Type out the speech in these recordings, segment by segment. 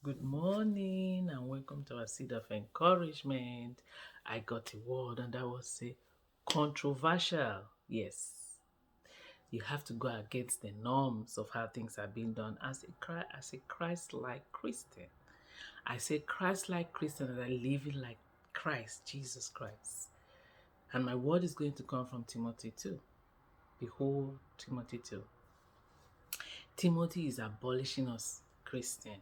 Good morning and welcome to our seed of encouragement. I got a word and that was a controversial. Yes, you have to go against the norms of how things are being done as a Christ-like Christian. I say Christ-like Christian that are living like Christ, Jesus Christ. And my word is going to come from Timothy 2. Behold, Timothy 2. Timothy is abolishing us, Christian.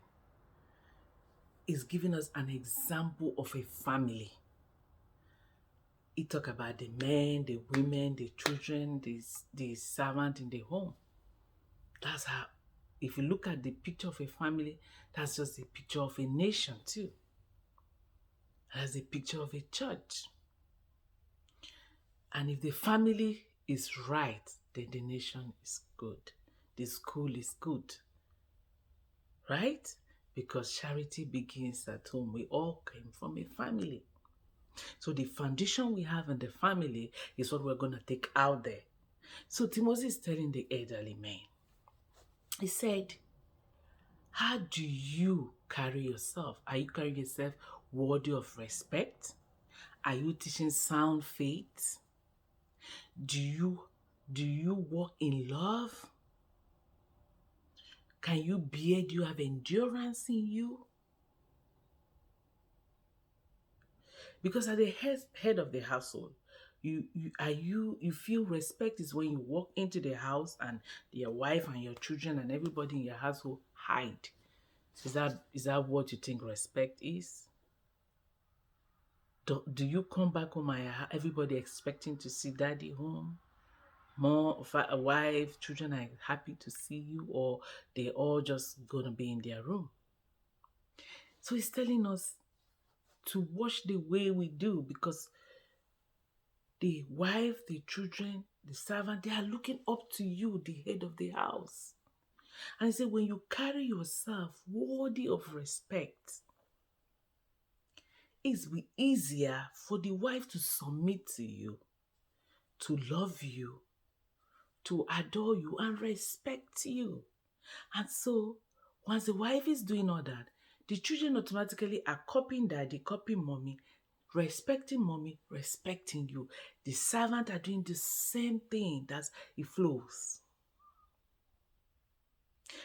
Is giving us an example of a family. He talk about the men, the women, the children, the servant in the home. That's how, if you look at the picture of a family, that's just a picture of a nation too. That's a picture of a church. And if the family is right, then the nation is good. The school is good. Right? Because charity begins at home. We all came from a family. So the foundation we have in the family is what we're going to take out there. So Timothy is telling the elderly men. He said, how do you carry yourself? Are you carrying yourself worthy of respect? Are you teaching sound faith? Do you walk in love? Can you bear? Do you have endurance in you? Because at the head of the household, you feel respect is when you walk into the house and your wife and your children and everybody in your household hide. Is that what you think respect is? Do you come back home and everybody expecting to see daddy home? More of a wife, children are happy to see you, or they all just gonna be in their room? So he's telling us to watch the way we do, because the wife, the children, the servant, they are looking up to you, the head of the house. And he said, when you carry yourself worthy of respect, it's be easier for the wife to submit to you, to love you, to adore you, and respect you. And so, once the wife is doing all that, the children automatically are copying daddy, copying mommy, respecting you. The servant are doing the same thing. That's it flows.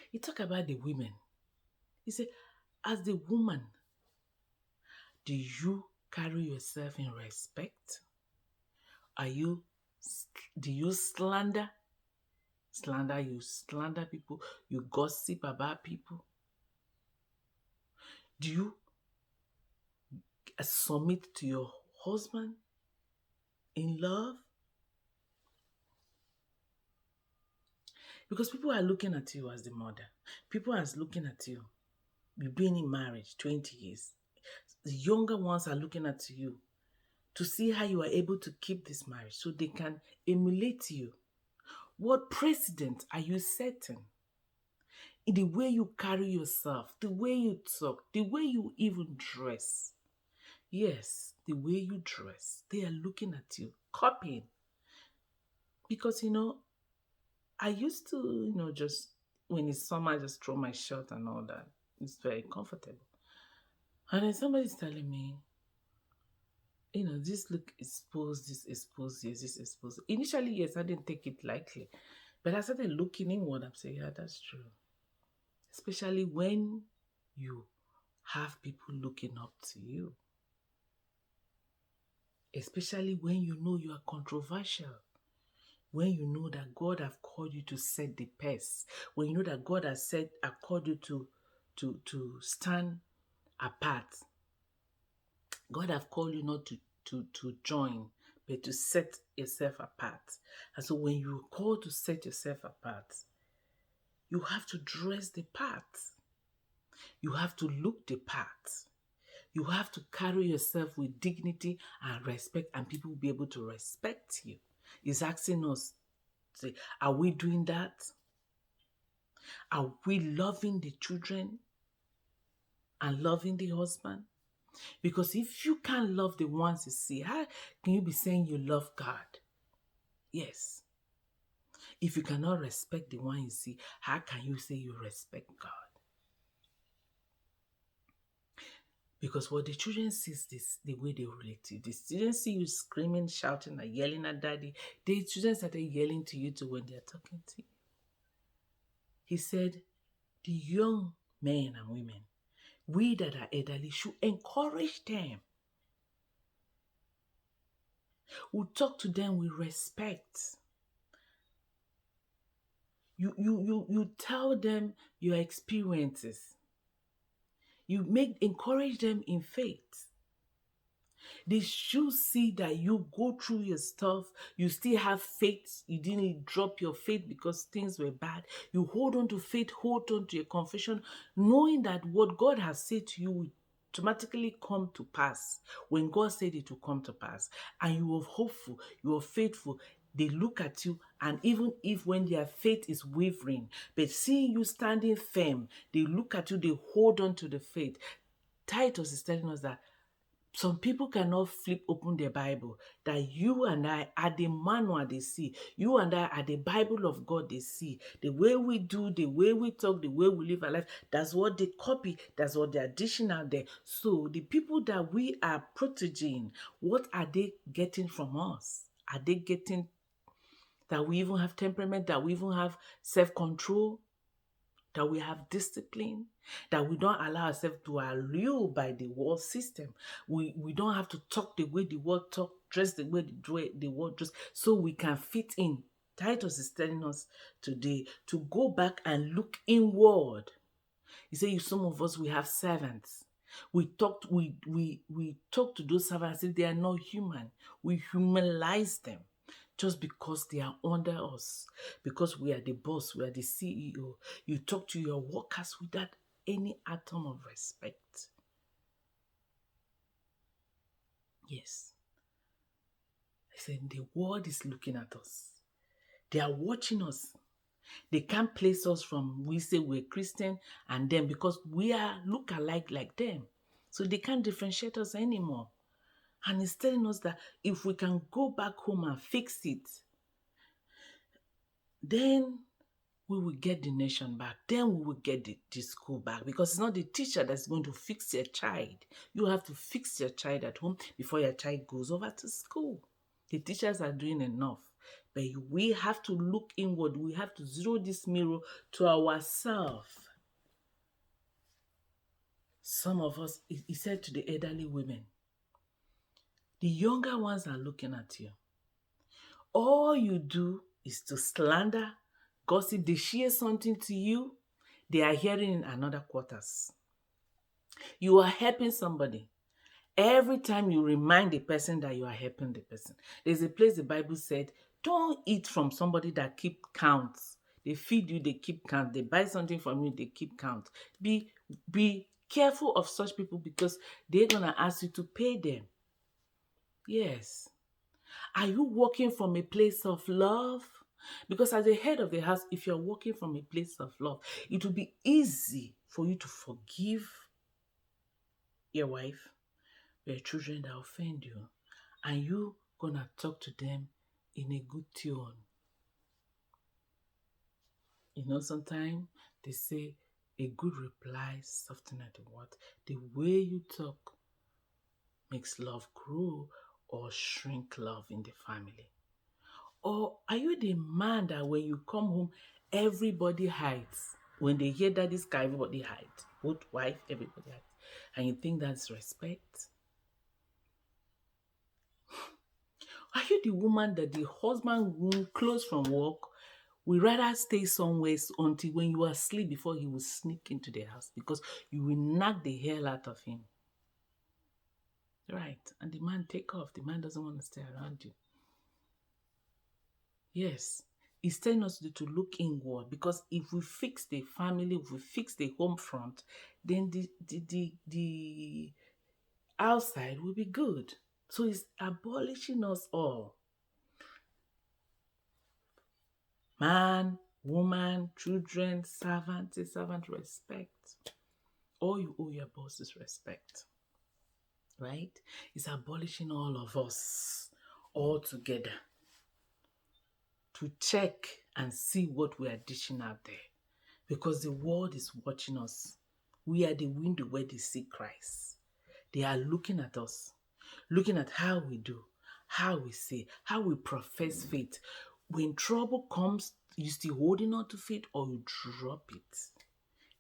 He talk about the women. He said, as the woman, do you carry yourself in respect? Do you slander? You slander people, you gossip about people. Do you submit to your husband in love? Because people are looking at you as the mother. People are looking at you. You've been in marriage 20 years. The younger ones are looking at you to see how you are able to keep this marriage so they can emulate you. What precedent are you setting? In the way you carry yourself, the way you talk, the way you even dress. Yes, the way you dress. They are looking at you, copying. Because, I used to, just when it's summer, I just throw my shirt and all that. It's very comfortable. And then somebody's telling me, this look exposed, this exposed, yes, this exposed. Initially, yes, I didn't take it lightly. But I started looking inward. I'm saying, yeah, that's true. Especially when you have people looking up to you. Especially when you know you are controversial. When you know that God have called you to set the pace. When you know that God has called you to stand apart. God have called you not to join, but to set yourself apart. And so when you're called to set yourself apart, you have to dress the part. You have to look the part. You have to carry yourself with dignity and respect, and people will be able to respect you. He's asking us, say, are we doing that? Are we loving the children and loving the husband? Because if you can't love the ones you see, how can you be saying you love God? Yes. If you cannot respect the one you see, how can you say you respect God? Because what the children see is this, the way they relate to you. The children see you screaming, shouting, and yelling at daddy. The children started yelling to you too when they're talking to you. He said, the young men and women, we that are elderly should encourage them. We talk to them with respect. You tell them your experiences. You encourage them in faith. They should see that you go through your stuff. You still have faith. You didn't drop your faith because things were bad. You hold on to faith, hold on to your confession, knowing that what God has said to you will automatically come to pass. When God said it will come to pass, and you are hopeful, you are faithful, they look at you, and even if when their faith is wavering, but seeing you standing firm, they look at you, they hold on to the faith. Titus is telling us that some people cannot flip open their Bible, that you and I are the manual they see. You and I are the Bible of God they see. The way we do, the way we talk, the way we live our life, that's what they copy, that's what they're dishing out there. So the people that we are protéging, what are they getting from us? Are they getting that we even have temperament, that we even have self-control, that we have discipline, that we don't allow ourselves to allure by the world system. We don't have to talk the way the world talk, dress the way the world dress, so we can fit in. Titus is telling us today to go back and look inward. He said, some of us, we have servants. We talk to those servants as if they are not human. We humanize them just because they are under us, because we are the boss, we are the CEO. You talk to your workers without any atom of respect. Yes. I said, the world is looking at us. They are watching us. They can't place us from, we say we're Christian and them, because we are look alike like them. So they can't differentiate us anymore. And he's telling us that if we can go back home and fix it, then we will get the nation back. Then we will get the school back. Because it's not the teacher that's going to fix your child. You have to fix your child at home before your child goes over to school. The teachers are doing enough. But we have to look inward. We have to zero this mirror to ourselves. Some of us, he said to the elderly women, the younger ones are looking at you. All you do is to slander, gossip. They share something to you, they are hearing in another quarters. You are helping somebody. Every time you remind the person that you are helping the person. There's a place the Bible said, don't eat from somebody that keep counts. They feed you, they keep count. They buy something from you, they keep count. Be careful of such people, because they're going to ask you to pay them. Yes. Are you working from a place of love? Because as the head of the house, if you're working from a place of love, it will be easy for you to forgive your wife, your children that offend you, and you gonna talk to them in a good tone. You know, sometimes they say a good reply softens the word. The way you talk makes love grow or shrink love in the family. Or are you the man that when you come home, everybody hides? When they hear daddy's car, everybody hides. Both wife, everybody hides. And you think that's respect? Are you the woman that the husband room closed from work will rather stay somewhere until when you are asleep before he will sneak into the house, because you will knock the hell out of him? Right. And the man take off. The man doesn't want to stay around you. Yes. He's telling us to look inward, because if we fix the family, if we fix the home front, then the outside will be good. So he's abolishing us all. Man, woman, children, servant, respect. All you owe your boss is respect. Right? It's abolishing all of us all together to check and see what we are dishing out there. Because the world is watching us. We are the window where they see Christ. They are looking at us, looking at how we do, how we say, how we profess faith. When trouble comes, you still holding on to faith or you drop it.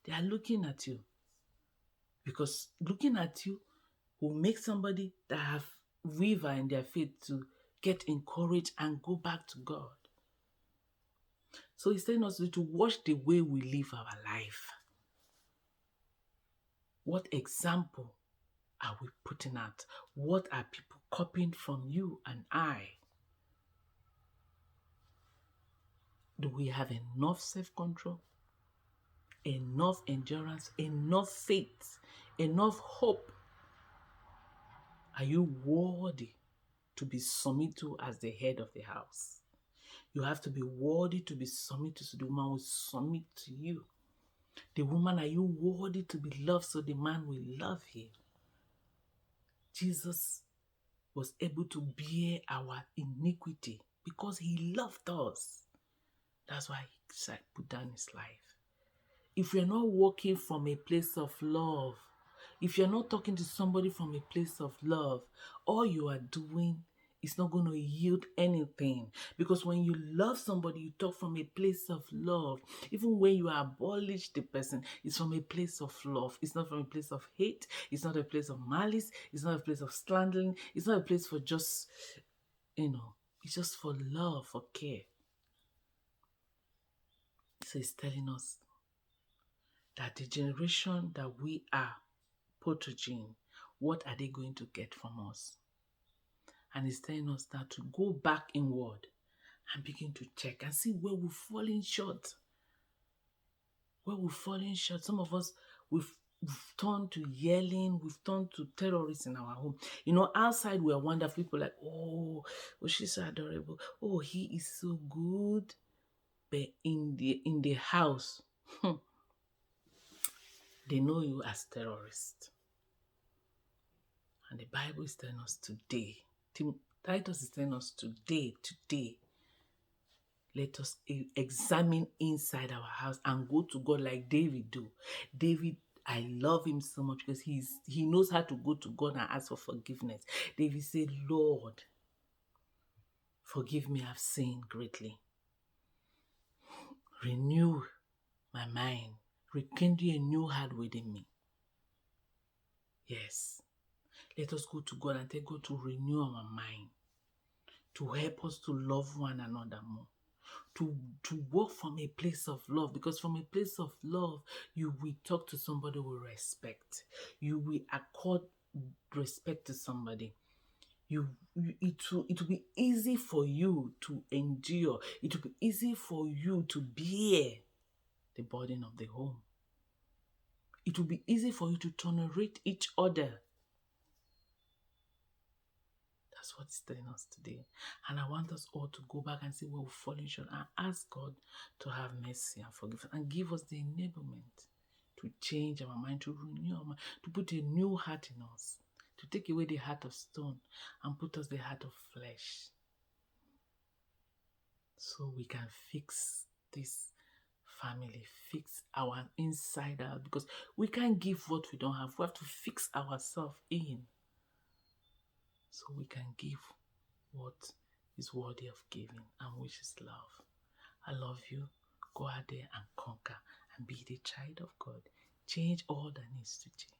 They are looking at you, because looking at you will make somebody that have waver in their faith to get encouraged and go back to God. So he's telling us to watch the way we live our life. What example are we putting out? What are people copying from you and I? Do we have enough self-control, enough endurance, enough faith, enough hope? Are you worthy to be submitted to as the head of the house? You have to be worthy to be submitted so the woman will submit to you. The woman, are you worthy to be loved so the man will love you? Jesus was able to bear our iniquity because he loved us. That's why he put down his life. If you're not walking from a place of love, if you're not talking to somebody from a place of love, all you are doing is not going to yield anything. Because when you love somebody, you talk from a place of love. Even when you abolish the person, it's from a place of love. It's not from a place of hate. It's not a place of malice. It's not a place of slandering. It's not a place for just, it's just for love, for care. So he's telling us that the generation that we are portraying, what are they going to get from us? And he's telling us that to go back inward and begin to check and see where we're falling short. Where we're falling short. Some of us, we've turned to yelling, we've turned to terrorists in our home. Outside we're wonderful. People like, oh, she's so adorable. Oh, he is so good. But in the house, they know you as terrorists. And the Bible is telling us today, Titus is telling us today, let us examine inside our house and go to God like David do. David, I love him so much because he knows how to go to God and ask for forgiveness. David said, Lord, forgive me, I've sinned greatly. Renew my mind. Rekindle a new heart within me. Yes. Let us go to God and tell God to renew our mind, to help us to love one another more, to walk from a place of love, because from a place of love, you will talk to somebody with respect. You will accord respect to somebody. It will be easy for you to endure. It will be easy for you to bear the burden of the home. It will be easy for you to tolerate each other. That's what it's telling us today. And I want us all to go back and see where we're falling short and ask God to have mercy and forgive us and give us the enablement to change our mind, to renew our mind, to put a new heart in us, to take away the heart of stone and put us the heart of flesh, so we can fix this family, fix our inside out, because we can't give what we don't have. We have to fix ourselves in, so we can give what is worthy of giving, and which is love. I love you. Go out there and conquer and be the child of God. Change all that needs to change.